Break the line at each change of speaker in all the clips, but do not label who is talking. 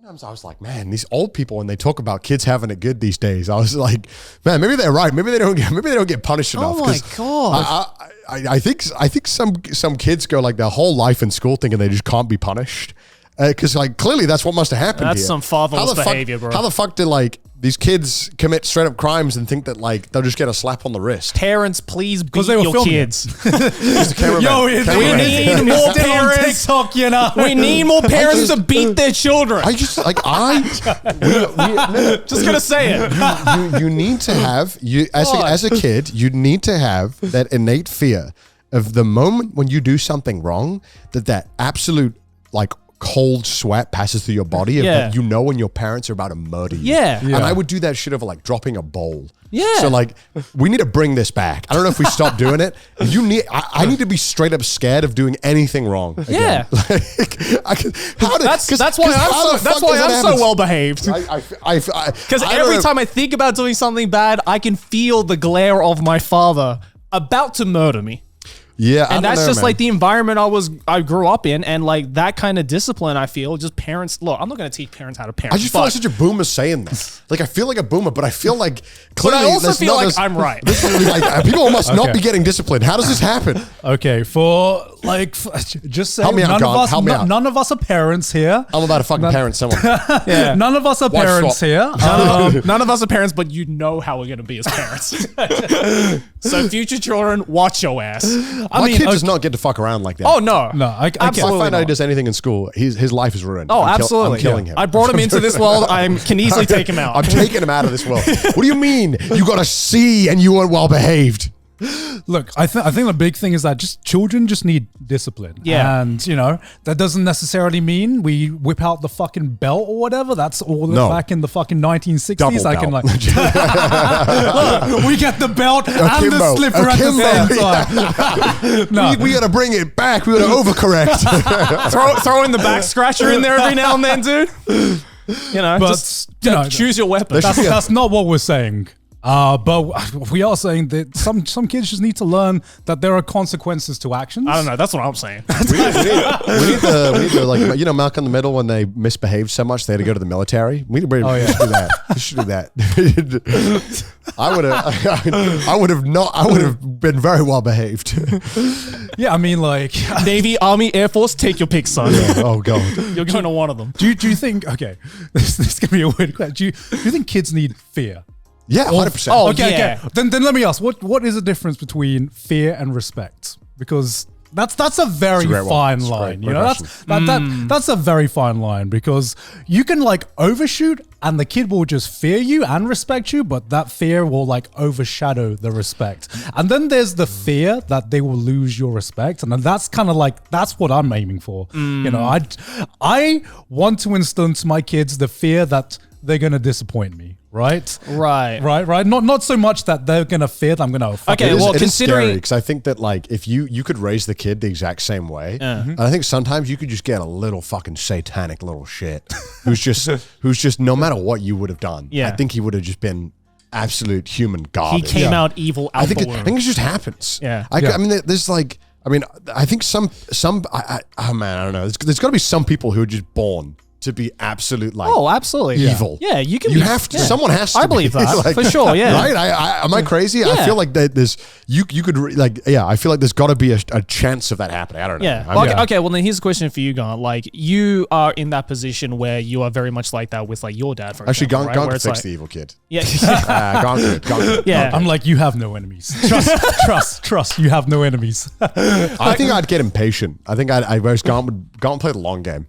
sometimes I was like, man, these old people, when they talk about kids having it good these days, I was like, man, maybe they're right. Maybe they don't get punished enough.
Oh my God.
I think some kids go like their whole life in school thinking they just can't be punished. Because like clearly that's what must have happened.
That's
here.
some fatherless behavior, bro.
How the fuck did like these kids commit straight up crimes and think that like they'll just get a slap on the wrist?
Parents, please beat your kids.
Yo,
we need more parents.
TikTok, you know.
We need more parents to beat their children.
Just
gonna say it.
You need to have as a kid. You need to have that innate fear of the moment when you do something wrong, that absolute like cold sweat passes through your body. That you know when your parents are about to murder you.
Yeah.
And I would do that shit over like dropping a bowl.
Yeah.
So like we need to bring this back. I don't know if we stop doing it. I need to be straight up scared of doing anything wrong. Again.
Yeah. That's why I'm so well behaved. Because every time I think about doing something bad, I can feel the glare of my father about to murder me.
Yeah,
and that's just like the environment I grew up in, and like that kind of discipline. I feel just parents. Look, I'm not going to teach parents how to parent.
I just feel like such a boomer saying that. Like I feel like a boomer, but I feel like clearly.
But I also feel like I'm right.
People must not be getting disciplined. How does this happen?
Okay, just say none of us are parents here.
I'm about to fucking parent someone.
Yeah. None of us are parents here.
None of us are parents, but you know how we're going to be as parents. So future children, watch your ass.
My kid does not get to fuck around like that.
Oh, no.
No, I
absolutely
if I find out he does anything in school, his life is ruined.
Oh, absolutely.
I'm killing him.
I brought him into this world. I can easily take him out.
I'm taking him out of this world. What do you mean? You got a C and you weren't well behaved?
Look, I think the big thing is that children just need discipline.
Yeah.
And, that doesn't necessarily mean we whip out the fucking belt or whatever. That's all back in the fucking 1960s.
Double
I can
belt.
look, we get the belt and the slipper at the same time. No.
We got to bring it back. We got to overcorrect.
throw in the back scratcher in there every now and then, dude. Just choose your weapon.
That's not what we're saying. But we are saying that some kids just need to learn that there are consequences to actions.
I don't know. That's what I'm saying.
we need to like Malcolm in the Middle when they misbehaved so much they had to go to the military. We should do that. We should do that. I would have been very well behaved.
Yeah, I mean, like
Navy, Army, Air Force, take your pick, son.
Yeah, oh god,
you're going to one of them.
Do you think? Okay, this is gonna be a weird question. Do you think kids need fear?
Yeah, 100%.
Oh,
okay. Then let me ask, what is the difference between fear and respect? Because that's a very fine line. That's a very fine line because you can like overshoot and the kid will just fear you and respect you, but that fear will like overshadow the respect. And then there's the fear that they will lose your respect, and then that's kind of like that's what I'm aiming for. I want to instill into my kids the fear that they're gonna disappoint me. Right. Not so much that they're gonna fear that I'm gonna.
Okay, well, considering
because I think that like if you could raise the kid the exact same way, and I think sometimes you could just get a little fucking satanic little shit who's just no matter what you would have done.
Yeah.
I think he would have just been absolute human garbage.
He came out evil.
I think it just happens.
Yeah.
I mean, there's like. I mean, I think I don't know. There's got to be some people who are just born to be absolute like
absolutely
evil.
Yeah, you can.
You have to. Someone has to.
I believe that for sure. Yeah.
Right. Am I crazy?
Yeah.
I feel like that. There's you could like. Yeah. I feel like there's got to be a chance of that happening. I don't know.
Yeah. Okay. Well, then here's a question for you, Gon. Like you are in that position where you are very much like that with like your dad. For
actually,
example,
Gon could fix the evil kid.
Yeah.
Gon could.
Yeah. I'm like, you have no enemies. Trust. You have no enemies.
I think I'd get impatient. I think Gon would play the long game.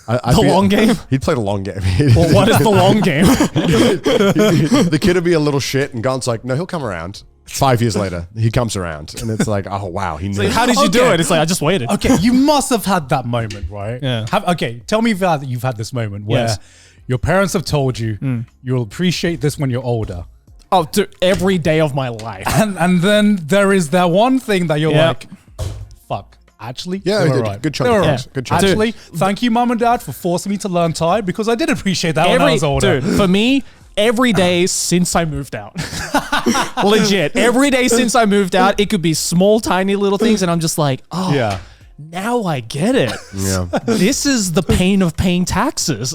Long game?
He'd play the long game.
Well, what is the long game?
The kid would be a little shit, and Gon's like, no, he'll come around. 5 years later, he comes around, and it's like, oh wow, he knew.
Like, how did you do it? It's like I just waited.
Okay, you must have had that moment, right?
Yeah.
Tell me that you've had this moment where your parents have told you you'll appreciate this when you're older.
Oh, dude, every day of my life.
And then there is that one thing that you're like, fuck. Actually,
right. Good chunk. Good chunk.
Actually, thank you, mum and dad, for forcing me to learn Thai because I did appreciate that when I was older.
Dude, for me, every day since I moved out. Legit. Every day since I moved out, it could be small, tiny little things, and I'm just like, oh.
Yeah.
now I get it.
Yeah.
This is the pain of paying taxes.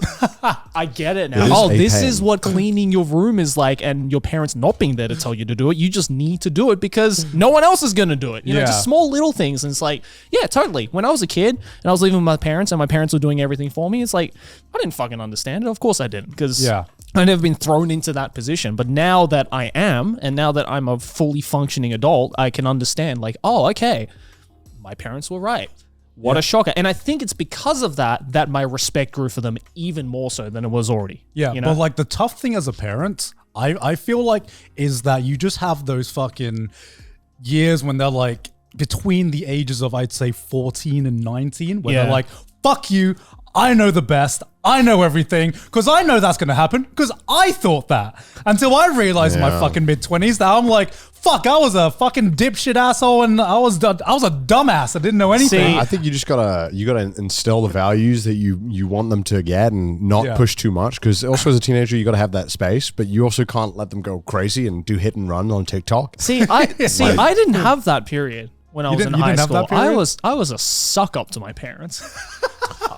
I get it now. This is what cleaning your room is like, and your parents not being there to tell you to do it. You just need to do it because no one else is going to do it. You know, just small little things. And it's like, yeah, totally. When I was a kid and I was living with my parents and my parents were doing everything for me, it's like, I didn't fucking understand it. Of course I didn't, because I've never been thrown into that position. But now that I am, and now that I'm a fully functioning adult, I can understand, like, oh, okay, my parents were right. What a shocker. And I think it's because of that my respect grew for them even more so than it was already.
Yeah,
you know?
but like the tough thing as a parent, I feel like, is that you just have those fucking years when they're like between the ages of, I'd say, 14 and 19, where they're like, fuck you, I know the best, I know everything, because I know that's going to happen, because I thought that. Until I realized in my fucking mid-20s that I'm like, fuck, I was a fucking dipshit asshole, and I was a dumbass. I didn't know anything.
I think you just gotta instill the values that you want them to get and not push too much. Because also as a teenager, you gotta have that space, but you also can't let them go crazy and do hit and run on TikTok.
I didn't have that period when I was in high school. I was a suck up to my parents.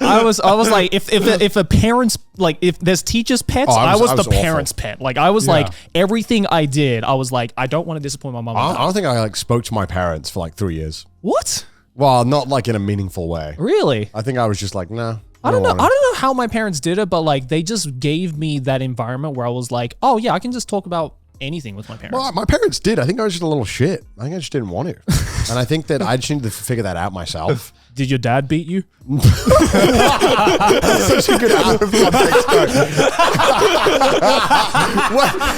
I was like, if a parent's, like, if there's teachers' pets, I was the parent's pet. Like, I was like, everything I did, I was like, I don't want to disappoint my mom.
I don't think I like spoke to my parents for like 3 years.
What?
Well, not like in a meaningful way.
Really?
I think I was just like, nah.
I don't know how my parents did it, but like, they just gave me that environment where I was like, oh yeah, I can just talk about anything with my parents.
Well, my parents did. I think I was just a little shit. I think I just didn't want to. And I think that I just needed to figure that out myself.
Did your dad beat you?
That's such a good out of context joke.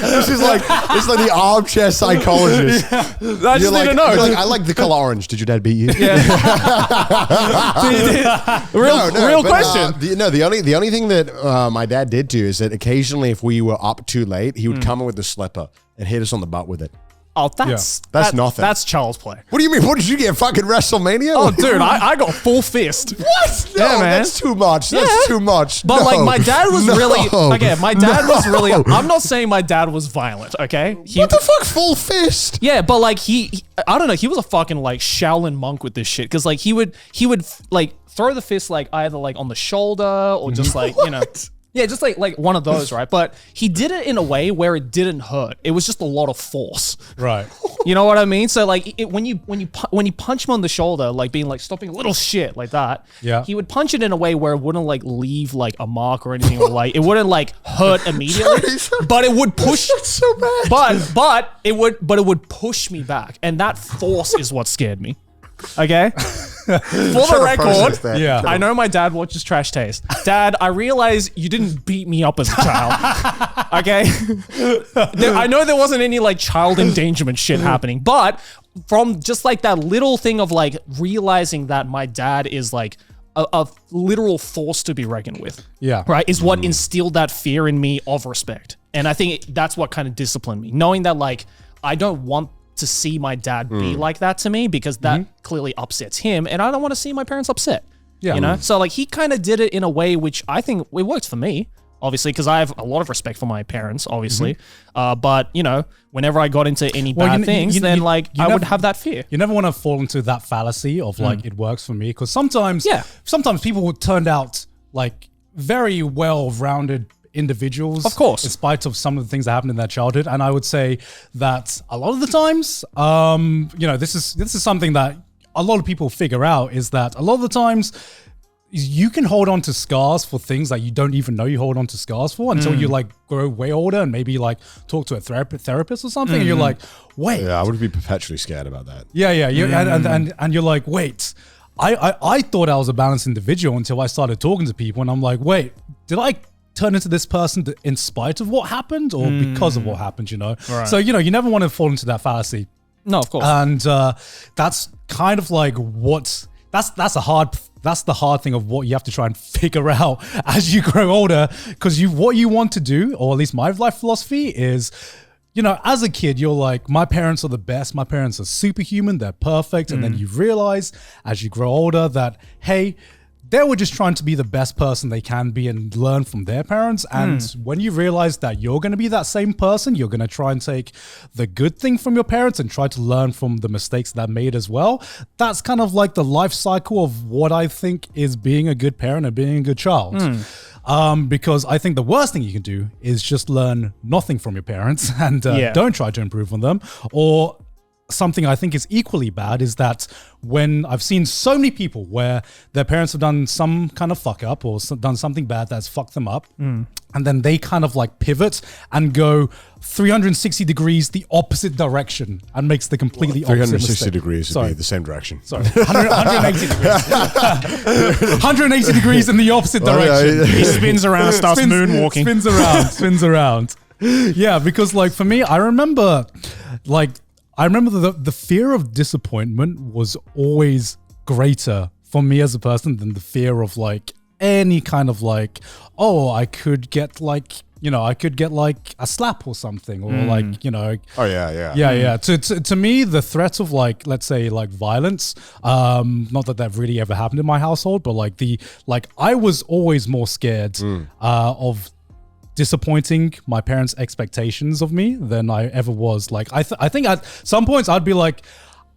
This is like the armchair psychologist.
I just need to know.
You're like, I like the color orange. Did your dad beat you?
Yeah. Real question.
The only thing that my dad did do is that occasionally, if we were up too late, he would come in with the slipper and hit us on the butt with it.
Oh, that's
nothing.
That's child's play.
What do you mean? What did you get? Fucking WrestleMania?
Oh, dude, I got full fist.
What? No,
yeah, man.
That's too much. That's too much.
But like, my dad was really my dad was really. I'm not saying my dad was violent. Okay,
what the fuck? Full fist?
Yeah, but like he I don't know. He was a fucking like Shaolin monk with this shit, because like he would like throw the fist like either like on the shoulder or just like you know. Yeah, just like one of those, right? But he did it in a way where it didn't hurt. It was just a lot of force.
Right.
You know what I mean? So like when you punch him on the shoulder, like being like stopping a little shit like that, he would punch it in a way where it wouldn't like leave like a mark or anything, or like it wouldn't like hurt immediately, but it would push.
That's so bad.
But it would push me back, and that force is what scared me. Okay. For the record, I know my dad watches Trash Taste. Dad, I realize you didn't beat me up as a child. Okay? I know there wasn't any like child endangerment shit happening, but from just like that little thing of like realizing that my dad is like a literal force to be reckoned with.
Yeah.
Right? Is what instilled that fear in me of respect. And I think that's what kind of disciplined me. Knowing that like I don't want to see my dad be like that to me, because that clearly upsets him, and I don't want to see my parents upset. Yeah. You know? So like he kind of did it in a way which I think it worked for me, obviously, because I have a lot of respect for my parents, obviously. But you know, whenever I got into any bad things, then like I would have that fear.
You never want to fall into that fallacy of like it works for me, because sometimes people turned out like very well-rounded individuals,
of course,
in spite of some of the things that happened in their childhood. And I would say that a lot of the times, you know, this is something that a lot of people figure out, is that a lot of the times you can hold on to scars for things that you don't even know you hold on to scars for until you like grow way older and maybe like talk to a therapist or something, and you're like, wait.
Yeah, I would be perpetually scared about that.
Yeah. And you're like, wait. I thought I was a balanced individual until I started talking to people, and I'm like, wait, did I turn into this person in spite of what happened or because of what happened, you know? Right. So, you know, you never want to fall into that fallacy.
No, of course.
And that's kind of like that's the hard thing of what you have to try and figure out as you grow older, because what you want to do, or at least my life philosophy is, you know, as a kid, you're like, my parents are the best. My parents are superhuman. They're perfect. And then you realize as you grow older that, hey, they were just trying to be the best person they can be and learn from their parents. And when you realize that you're going to be that same person, you're going to try and take the good thing from your parents and try to learn from the mistakes that made as well. That's kind of like the life cycle of what I think is being a good parent and being a good child. Because I think the worst thing you can do is just learn nothing from your parents and don't try to improve on them. Or something I think is equally bad is that when I've seen so many people where their parents have done some kind of fuck up or done something bad that's fucked them up, and then they kind of like pivot and go 360 degrees the opposite direction and makes the completely opposite
360
mistake.
degrees would be the same direction.
Sorry, 180 degrees. 180 degrees in the opposite direction.
He spins around, starts moonwalking.
Spins around. Yeah, because like for me, I remember the fear of disappointment was always greater for me as a person than the fear of like any kind of like, oh, I could get like a slap or something, or like, you know.
Oh yeah.
Yeah. To me, the threat of like, let's say like violence, not that really ever happened in my household, but like I was always more scared of disappointing my parents' expectations of me than I ever was. Like I think at some points I'd be like,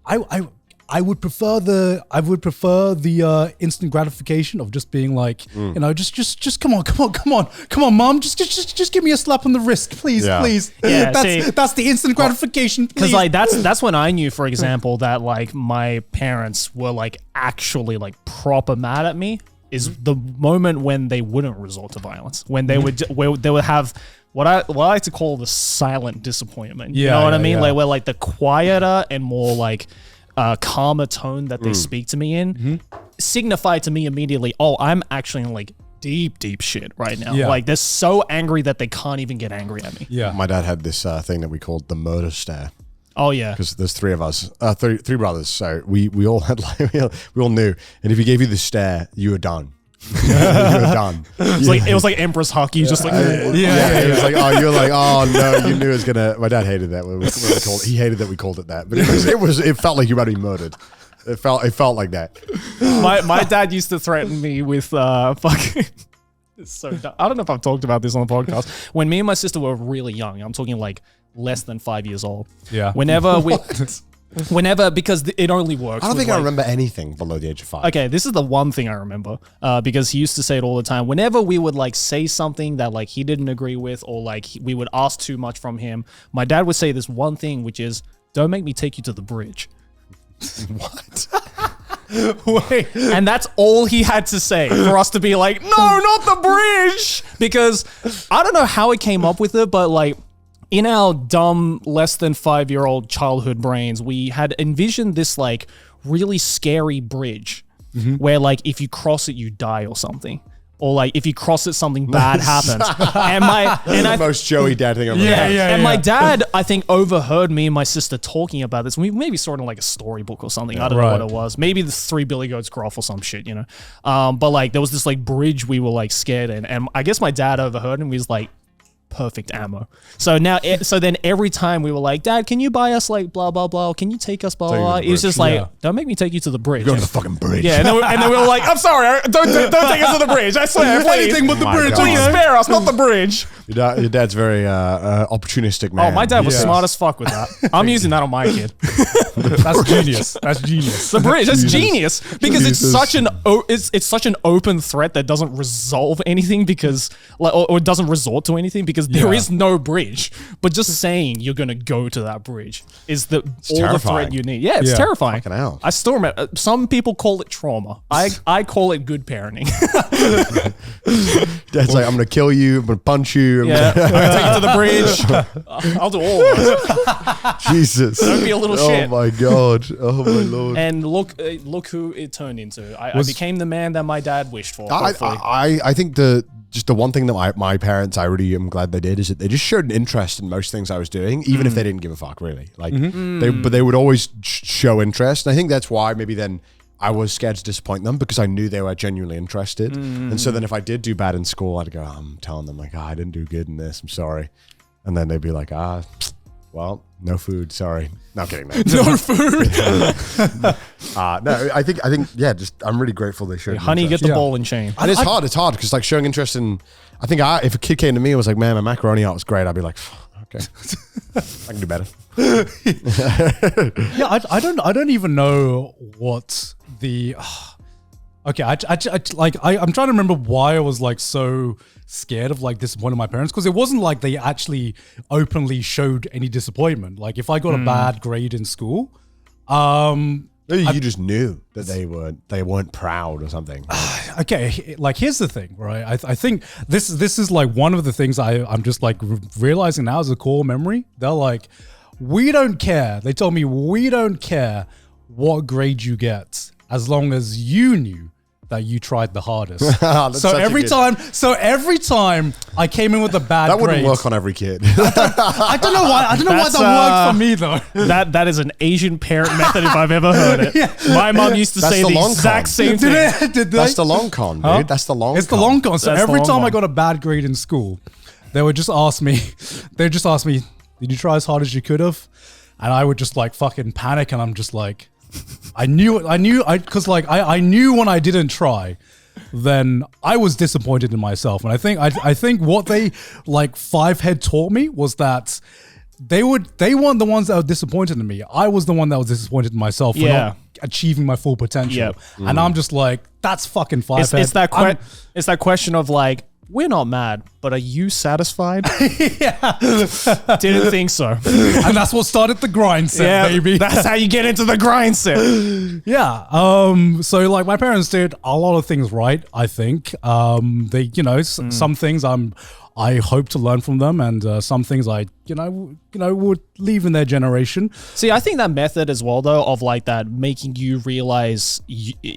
I would prefer the instant gratification of just being like, you know, just come on, mom, just give me a slap on the wrist, please.
Yeah,
that's the instant gratification.
Because like that's when I knew, for example, that like my parents were like actually like proper mad at me. Is the moment when they wouldn't resort to violence, when they would have what I like to call the silent disappointment. You know what I mean?
Yeah.
Like where like the quieter and more like calmer tone that they speak to me in signify to me immediately, oh, I'm actually in like deep shit right now. Like they're so angry that they can't even get angry at me.
Yeah.
My dad had this thing that we called the murder stare.
Oh yeah,
because there's three of us, three brothers. So we all had like we all knew, and if he gave you the stare, you were done. You were done.
It was like Empress Hockey, just like
It was like, oh, you're like, oh no, you knew it was gonna. My dad hated that. He hated that we called it that, but it felt like you were about to be murdered. It felt like that.
My dad used to threaten me with fucking. It's so dumb. I don't know if I've talked about this on the podcast. When me and my sister were really young, I'm talking like less than 5 years old.
Yeah.
Whenever, because it only works.
I don't think I remember anything below the age of 5.
Okay, this is the one thing I remember because he used to say it all the time. Whenever we would like say something that like he didn't agree with, or like we would ask too much from him, my dad would say this one thing, which is, "Don't make me take you to the bridge."
What?
Wait.
And that's all he had to say for us to be like, no, not the bridge. Because I don't know how it came up with it, but like in our dumb, less than 5-year-old childhood brains, we had envisioned this like really scary bridge where like if you cross it, you die or something. Or like if you cross it, something bad happens.
The most Joey dad thing I've ever heard.
And my dad, I think, overheard me and my sister talking about this. We maybe saw it in like a storybook or something. I don't know what it was. Maybe the 3 Billy Goats Gruff or some shit, you know. But like there was this like bridge we were like scared in, and I guess my dad overheard and he was like, perfect ammo. So then every time we were like, Dad, can you buy us like blah blah blah? Can you take us blah blah blah? He was just like, don't make me take you to the bridge.
Go to the fucking bridge.
Yeah, and then we were like, I'm sorry, don't take us to the bridge. I swear, please.
Anything but the bridge.
Please spare us, not the bridge.
Your dad's very opportunistic man.
Oh, my dad was smart as fuck with that. I'm using that on my kid.
That's genius. That's genius.
The bridge. That's genius because it's such an open threat that doesn't resolve anything because like or doesn't resort to anything because there is no bridge. But just saying you're gonna go to that bridge is the threat you need. Yeah, it's terrifying.
Fucking hell.
I still remember. Some people call it trauma. I call it good parenting.
Dad's like, I'm gonna kill you. I'm gonna punch you. I'm
gonna take you to the bridge. I'll do all of it.
Jesus.
Don't be a little shit.
Oh my God. Oh my Lord.
And look who it turned into. I became the man that my dad wished for.
I think the one thing that my parents, I really am glad they did, is that they just showed an interest in most things I was doing, even if they didn't give a fuck, really. Like, but they would always show interest. And I think that's why maybe then I was scared to disappoint them because I knew they were genuinely interested. And so then if I did do bad in school, I'd go, I'm telling them like, I didn't do good in this. I'm sorry. And then they'd be like, well, no food. Sorry. No, I'm kidding. No,
No food.
no, I think, yeah, just I'm really grateful they showed.
Honey, get the ball and chain.
And it's hard. It's hard because like showing interest in. I think if a kid came to me and was like, "Man, my macaroni art was great," I'd be like, "Okay, I can do better."
Yeah, I don't even know what the. Okay, I'm trying to remember why I was like so scared of like disappointing my parents, because it wasn't like they actually openly showed any disappointment. Like if I got a bad grade in school,
you just knew that they weren't proud or something.
Okay, like here's the thing, right? I think this is like one of the things I'm just like realizing now as a core memory. They're like, we don't care. They told me we don't care what grade you get as long as you knew that you tried the hardest. So every time I came in with a bad grade,
that wouldn't work on every kid.
I don't know why. I don't know why that worked for me though.
That is an Asian parent method if I've ever heard it. Yeah. My mom used to say the exact same thing.
That's the long con, dude. Huh? That's the long.
It's the long con. So every time I got a bad grade in school, they would just ask me. Did you try as hard as you could have? And I would just like fucking panic, and I'm just like. I knew when I didn't try, then I was disappointed in myself. And I think what they like five head taught me was that they weren't the ones that were disappointed in me. I was the one that was disappointed in myself for not achieving my full potential. Yep. And I'm just like, that's fucking five head.
It's that question of like, we're not mad, but are you satisfied?
Yeah.
Didn't think so.
And that's what started the grind set, baby.
That's how you get into the grind set.
Yeah. So like my parents did a lot of things right, I think. They, some things I hope to learn from them, and some things I would leave in their generation.
See, I think that method as well, though, of like that making you realize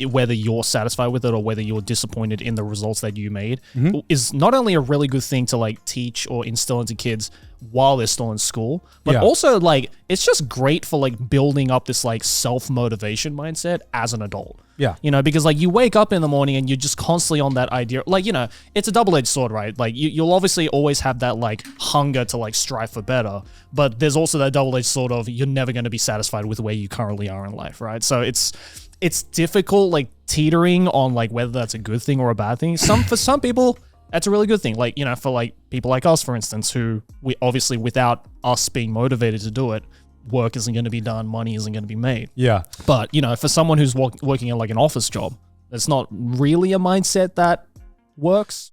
whether you're satisfied with it or whether you're disappointed in the results that you made is not only a really good thing to like teach or instill into kids while they're still in school, but also like it's just great for like building up this like self-motivation mindset as an adult.
Yeah.
Because like you wake up in the morning and you're just constantly on that idea. Like, it's a double-edged sword, right? Like you'll obviously always have that like hunger to like strive for better, but there's also that double-edged sword of you're never going to be satisfied with where you currently are in life, right? So it's difficult like teetering on like whether that's a good thing or a bad thing. For some people, that's a really good thing. Like, for like people like us, for instance, who we obviously without us being motivated to do it, work isn't going to be done, money isn't going to be made.
Yeah.
But, for someone who's working in like an office job, that's not really a mindset that works.